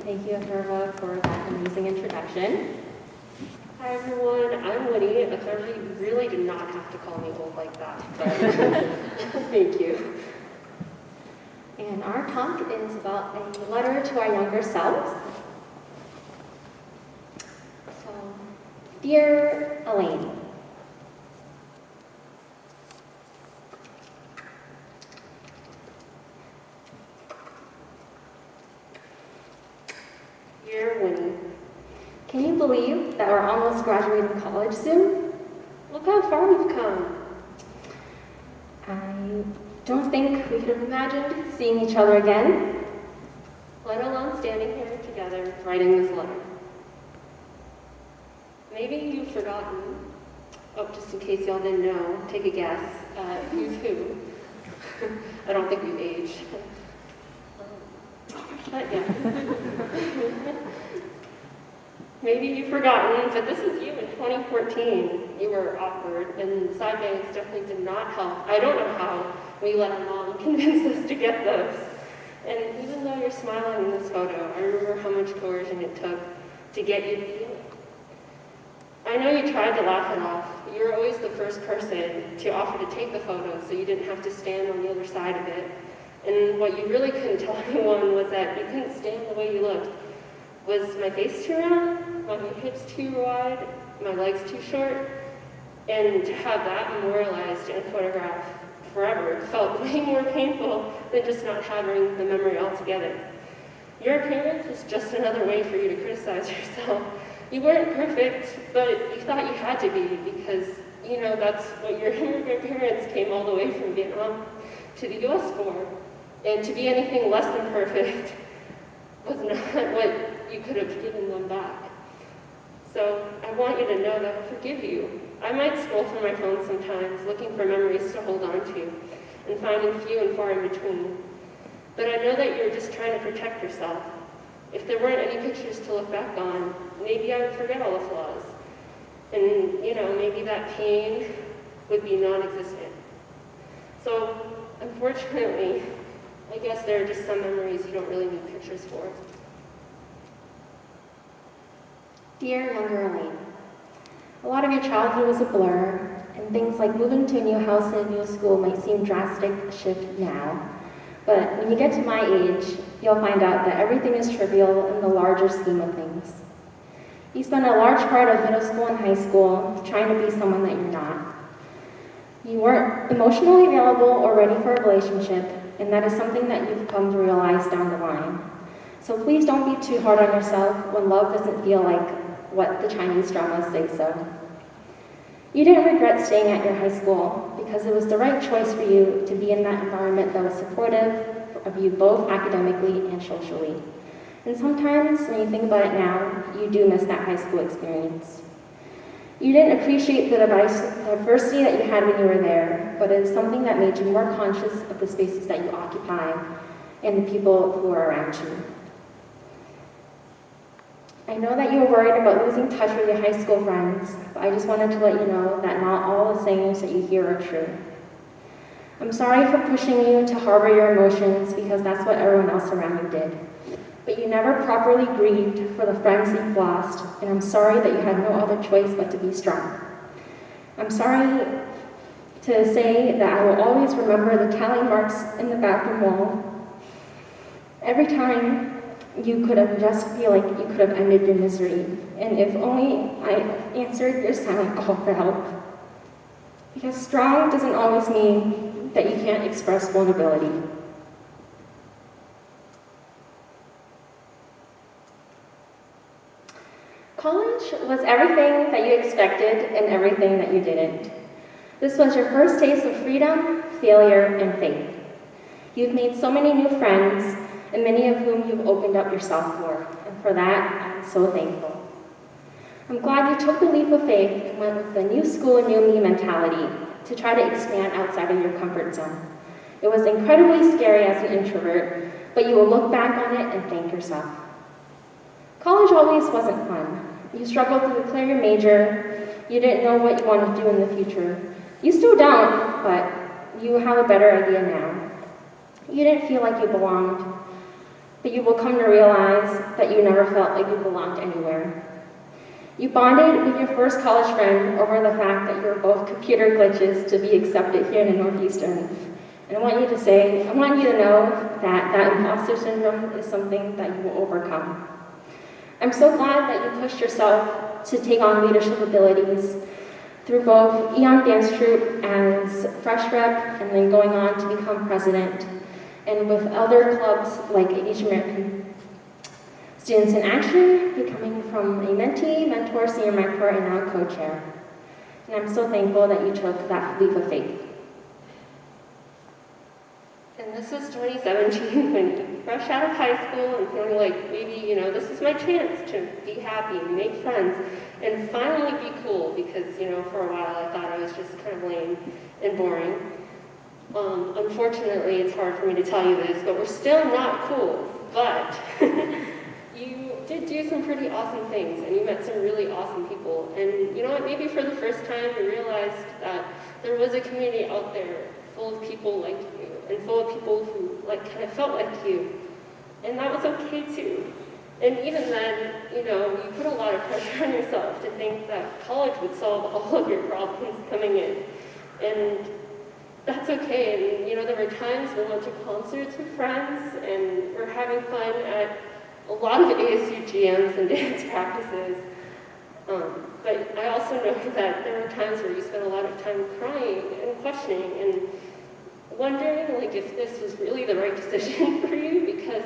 Thank you, Atharva, for that amazing introduction. Hi everyone, I'm Winnie. Atharva, you really did not have to call me old like that, but thank you. And our talk is about a letter to our younger selves. So, dear Elaine, Dear Winnie, can you believe that we're almost graduating college soon? look how far we've come. I don't think we could have imagined seeing each other again. Let alone standing here together writing this letter. Maybe you've forgotten, just in case y'all didn't know, take a guess, who's who. I don't think we've aged. But yeah. Maybe you've forgotten, but this is you in 2014. You were awkward, and side bangs definitely did not help. I don't know how we let our mom convince us to get those. And even though you're smiling in this photo, I remember how much coercion it took to get you to feel it. I know you tried to laugh it off. You were always the first person to offer to take the photo so you didn't have to stand on the other side of it. And what you really couldn't tell anyone was that you couldn't stand the way you looked. Was my face too round? My hips too wide? My legs too short? And to have that memorialized in a photograph forever felt way more painful than just not having the memory altogether. Your appearance was just another way for you to criticize yourself. You weren't perfect, but you thought you had to be because, you know, that's what your immigrant parents came all the way from Vietnam to the US for. And to be anything less than perfect was not what you could have given them back. So I want you to know that I forgive you. I might scroll through my phone sometimes, looking for memories to hold on to, and finding few and far in between. But I know that you're just trying to protect yourself. If there weren't any pictures to look back on, maybe I would forget all the flaws. And, you know, maybe that pain would be non-existent. So, unfortunately, I guess there are just some memories you don't really need pictures for. Dear younger Elaine, a lot of your childhood was a blur, and things like moving to a new house and a new school might seem drastic shift now. But when you get to my age, you'll find out that everything is trivial in the larger scheme of things. You spend a large part of middle school and high school trying to be someone that you're not. You weren't emotionally available or ready for a relationship, and that is something that you've come to realize down the line. So please don't be too hard on yourself when love doesn't feel like what the Chinese dramas say so. You didn't regret staying at your high school because it was the right choice for you to be in that environment that was supportive of you both academically and socially. And sometimes, when you think about it now, you do miss that high school experience. You didn't appreciate the diversity that you had when you were there, but it is something that made you more conscious of the spaces that you occupy and the people who are around you. I know that you were worried about losing touch with your high school friends, but I just wanted to let you know that not all the sayings that you hear are true. I'm sorry for pushing you to harbor your emotions because that's what everyone else around you did. But you never properly grieved for the friends you've lost, and I'm sorry that you had no other choice but to be strong. I'm sorry to say that I will always remember the tally marks in the bathroom wall. Every time you could have just feel like you could have ended your misery, and if only I answered your silent call for help. Because strong doesn't always mean that you can't express vulnerability. College was everything that you expected and everything that you didn't. This was your first taste of freedom, failure, and faith. You've made so many new friends, and many of whom you've opened up yourself for, and for that, I'm so thankful. I'm glad you took the leap of faith and went with the new school, new me mentality to try to expand outside of your comfort zone. It was incredibly scary as an introvert, but you will look back on it and thank yourself. College always wasn't fun. You struggled to declare your major. You didn't know what you wanted to do in the future. You still don't, but you have a better idea now. You didn't feel like you belonged. but you will come to realize that you never felt like you belonged anywhere. You bonded with your first college friend over the fact that you were both computer glitches to be accepted here in Northeastern. And I want you to know that imposter syndrome is something that you will overcome. I'm so glad that you pushed yourself to take on leadership abilities through both Eon Dance Troupe as Fresh Rep and then going on to become president, and with other clubs like Asian American Students in Action, becoming from a mentee, mentor, senior mentor, and now co-chair. And I'm so thankful that you took that leap of faith. And this was 2017, when fresh out of high school and feeling like maybe, this is my chance to be happy and make friends and finally be cool, because, for a while I thought I was just kind of lame and boring. Unfortunately, it's hard for me to tell you this, but we're still not cool. But you did do some pretty awesome things, and you met some really awesome people. And you know what? Maybe for the first time, you realized that there was a community out there full of people like you, and full of people who kind of felt like you. And that was okay too. And even then, you put a lot of pressure on yourself to think that college would solve all of your problems coming in. And that's okay. And there were times we went to concerts with friends, and we're having fun at a lot of ASU GMs and dance practices. But I also know that there were times where you spent a lot of time crying and questioning and wondering if this was really the right decision for you, because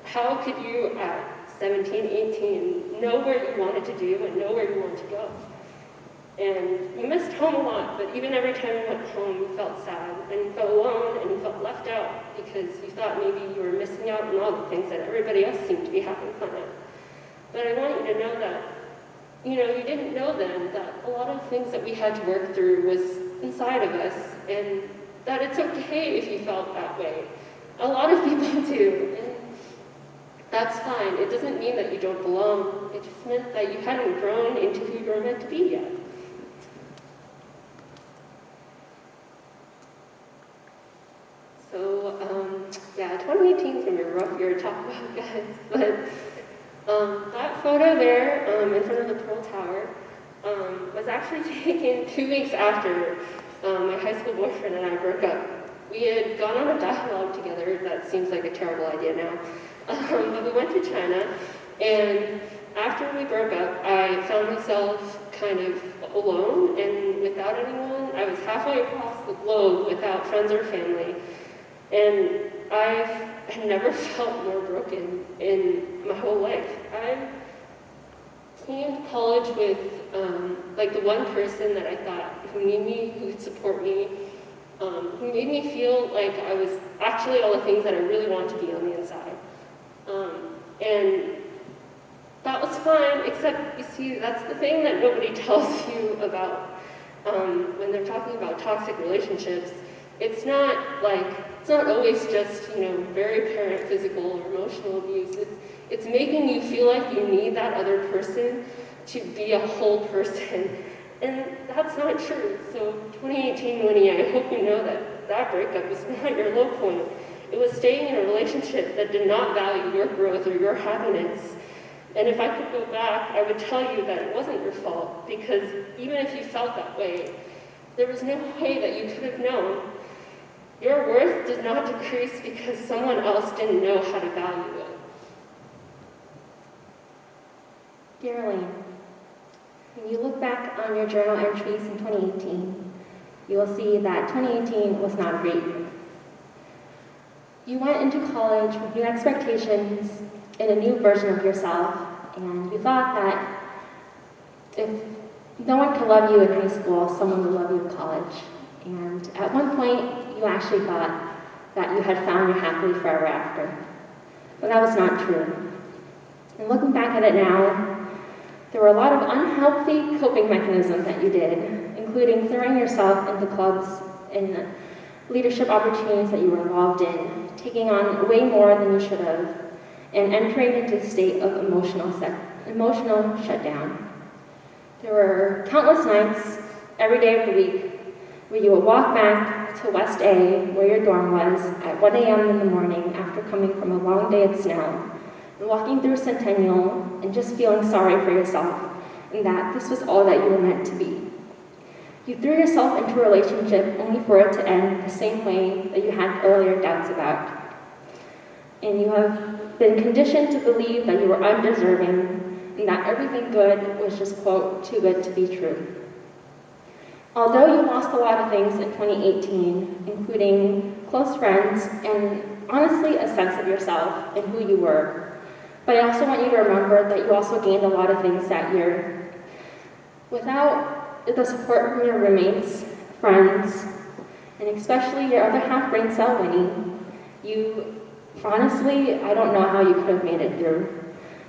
how could you at 17, 18 know where you wanted to do and know where you wanted to go? And you missed home a lot, but even every time you went home, you felt sad, and you felt alone, and you felt left out, because you thought maybe you were missing out on all the things that everybody else seemed to be having fun at. But I want you to know that, you didn't know then that a lot of things that we had to work through was inside of us, and that it's okay if you felt that way. A lot of people do, and that's fine. It doesn't mean that you don't belong. It just meant that you hadn't grown into who you were meant to be yet. So, 2018 is going to be a rough year to talk about, guys. But that photo there in front of the Pearl Tower was actually taken 2 weeks after my high school boyfriend and I broke up. We had gone on a dialogue together. That seems like a terrible idea now. But we went to China, and after we broke up, I found myself kind of alone and without anyone. I was halfway across the globe without friends or family. And I had never felt more broken in my whole life. I came to college with the one person that I thought who knew me, who could support me, who made me feel like I was actually all the things that I really want to be on the inside. And that was fine, except, you see, that's the thing that nobody tells you about when they're talking about toxic relationships. It's not always just, very apparent physical or emotional abuse. It's making you feel like you need that other person to be a whole person. And that's not true. So 2018, Winnie, I hope you know that breakup was not your low point. It was staying in a relationship that did not value your growth or your happiness. And if I could go back, I would tell you that it wasn't your fault, because even if you felt that way, there was no way that you could have known. Your worth did not decrease because someone else didn't know how to value it. Dear Elaine, when you look back on your journal entries in 2018, you will see that 2018 was not a great year. You went into college with new expectations and a new version of yourself, and you thought that if no one could love you in high school, someone would love you in college. And at one point, you actually thought that you had found your happily forever after. But that was not true. And looking back at it now, there were a lot of unhealthy coping mechanisms that you did, including throwing yourself into clubs and leadership opportunities that you were involved in, taking on way more than you should have, and entering into a state of emotional shutdown. There were countless nights, every day of the week, where you would walk back to West A, where your dorm was, at 1 a.m. in the morning after coming from a long day of snow, and walking through Centennial and just feeling sorry for yourself, and that this was all that you were meant to be. You threw yourself into a relationship only for it to end the same way that you had earlier doubts about. And you have been conditioned to believe that you were undeserving and that everything good was just, quote, too good to be true. Although you lost a lot of things in 2018, including close friends and honestly a sense of yourself and who you were, but I also want you to remember that you also gained a lot of things that year. Without the support from your roommates, friends, and especially your other half-brain cell, Winnie, honestly, I don't know how you could have made it through.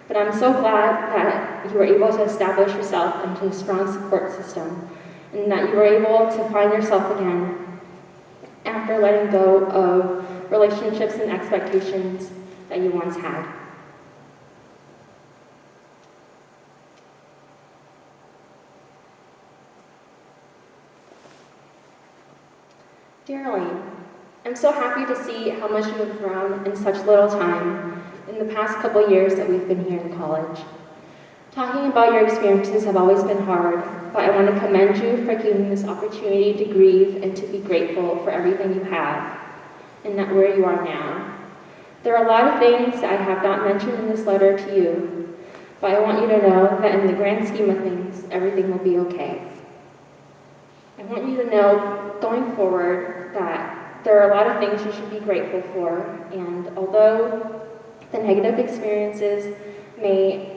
But I'm so glad that you were able to establish yourself into a strong support system and that you were able to find yourself again after letting go of relationships and expectations that you once had. Dear Elaine, I'm so happy to see how much you have grown in such little time in the past couple years that we've been here in college. Talking about your experiences have always been hard, but I want to commend you for giving this opportunity to grieve and to be grateful for everything you have and that where you are now. There are a lot of things I have not mentioned in this letter to you, but I want you to know that in the grand scheme of things, everything will be okay. I want you to know, going forward, that there are a lot of things you should be grateful for, and although the negative experiences may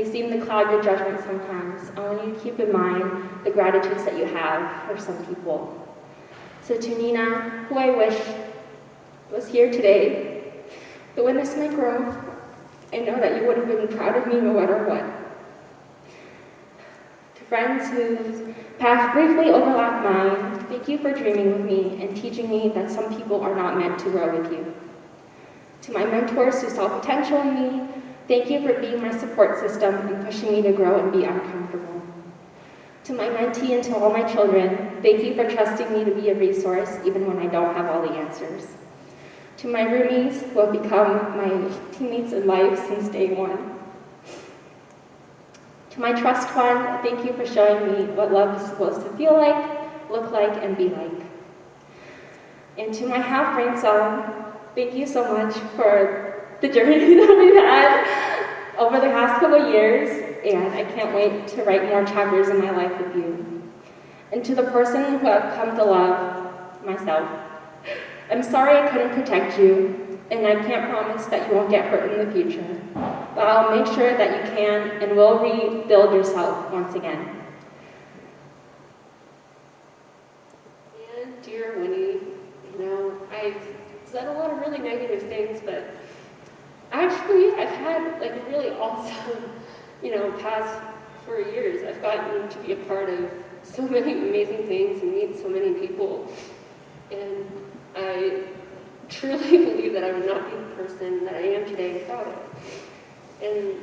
seem to cloud your judgment sometimes, I want you to keep in mind the gratitudes that you have for some people. So to Nina, who I wish was here today to witness my growth, I know that you would have been proud of me no matter what. To friends whose paths briefly overlap mine, thank you for dreaming with me and teaching me that some people are not meant to grow with you. To my mentors who saw potential in me, thank you for being my support system and pushing me to grow and be uncomfortable. To my mentee and to all my children, thank you for trusting me to be a resource even when I don't have all the answers. To my roomies who have become my teammates in life since day one. To my trust fund, thank you for showing me what love is supposed to feel like, look like, and be like. And to my half-brain cell, thank you so much for the journey that we've had over the past couple of years, and I can't wait to write more chapters in my life with you. And to the person who I've come to love, myself, I'm sorry I couldn't protect you, and I can't promise that you won't get hurt in the future, but I'll make sure that you can and will rebuild yourself once again. And dear Winnie, I've said a lot of really negative things, but actually I've had like a really awesome, past 4 years. I've gotten to be a part of so many amazing things and meet so many people, and I truly believe that I would not be the person that I am today without it. And,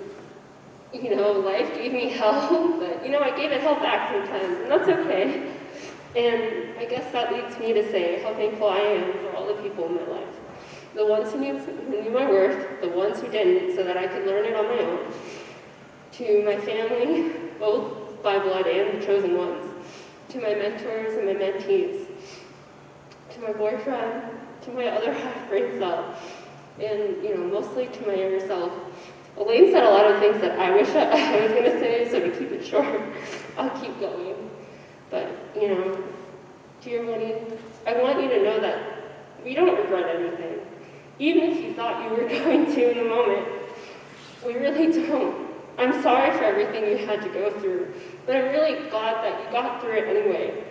life gave me hell, but, I gave it hell back sometimes, and that's okay. And I guess that leads me to say how thankful I am for all the people in my life. The ones who knew my worth, the ones who didn't, so that I could learn it on my own. To my family, both by blood and the chosen ones. To my mentors and my mentees. To my boyfriend, to my other half-brain self, and mostly to my younger self. Elaine said a lot of things that I wish I was going to say, so to keep it short, I'll keep going. But, dear Winnie, I want you to know that we don't regret anything. Even if you thought you were going to in the moment, we really don't. I'm sorry for everything you had to go through, but I'm really glad that you got through it anyway.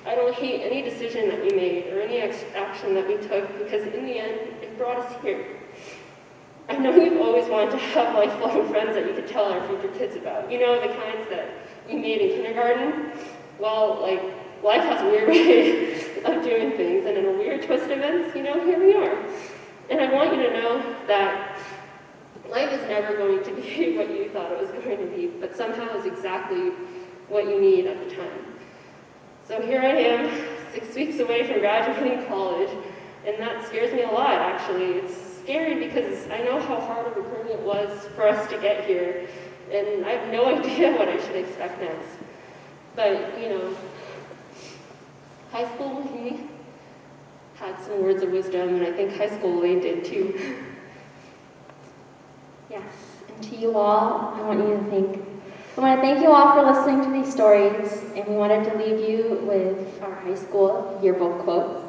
I don't hate any decision that you made or any action that we took, because in the end, it brought us here. I know you've always wanted to have lifelong friends that you could tell our future kids about. The kinds that you made in kindergarten. Well, life has a weird way of doing things, and in a weird twist of events, here we are. And I want you to know that life is never going to be what you thought it was going to be, but somehow is exactly what you need at the time. So here I am, 6 weeks away from graduating college, and that scares me a lot, actually. It's scary because I know how hard of a journey it was for us to get here, and I have no idea what I should expect next. But, you know, high school, he had some words of wisdom, and I think high school Elaine did too. Yes, and to you all, I want to thank you all for listening to these stories, and we wanted to leave you with our high school yearbook quotes.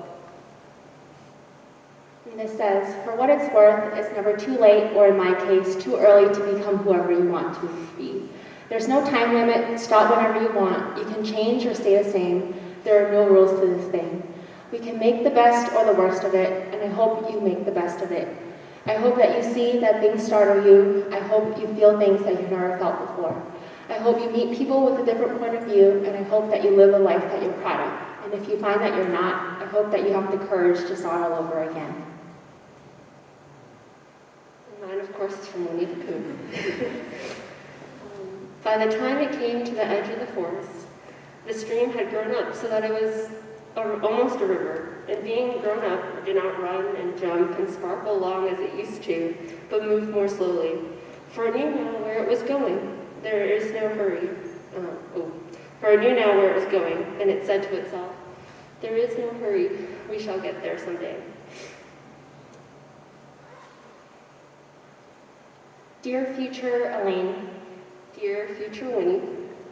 And this says, "For what it's worth, it's never too late, or in my case, too early to become whoever you want to be. There's no time limit, stop whenever you want. You can change or stay the same. There are no rules to this thing. We can make the best or the worst of it, and I hope you make the best of it. I hope that you see that things startle you. I hope you feel things that you've never felt before. I hope you meet people with a different point of view, and I hope that you live a life that you're proud of. And if you find that you're not, I hope that you have the courage to start all over again." And mine, of course, is from Winnie the Pooh. By the time it came to the edge of the forest, the stream had grown up so that it was almost a river, and being grown up, it did not run and jump and sparkle along as it used to, but moved more slowly. For it knew now where it was going. There is no hurry. For it knew now where it was going, and it said to itself, "There is no hurry. We shall get there someday." Dear future Elaine, Dear future Winnie,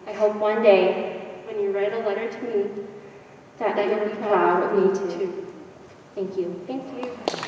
I hope one day when you write a letter to me, that you'll be proud of me too. Thank you. Thank you.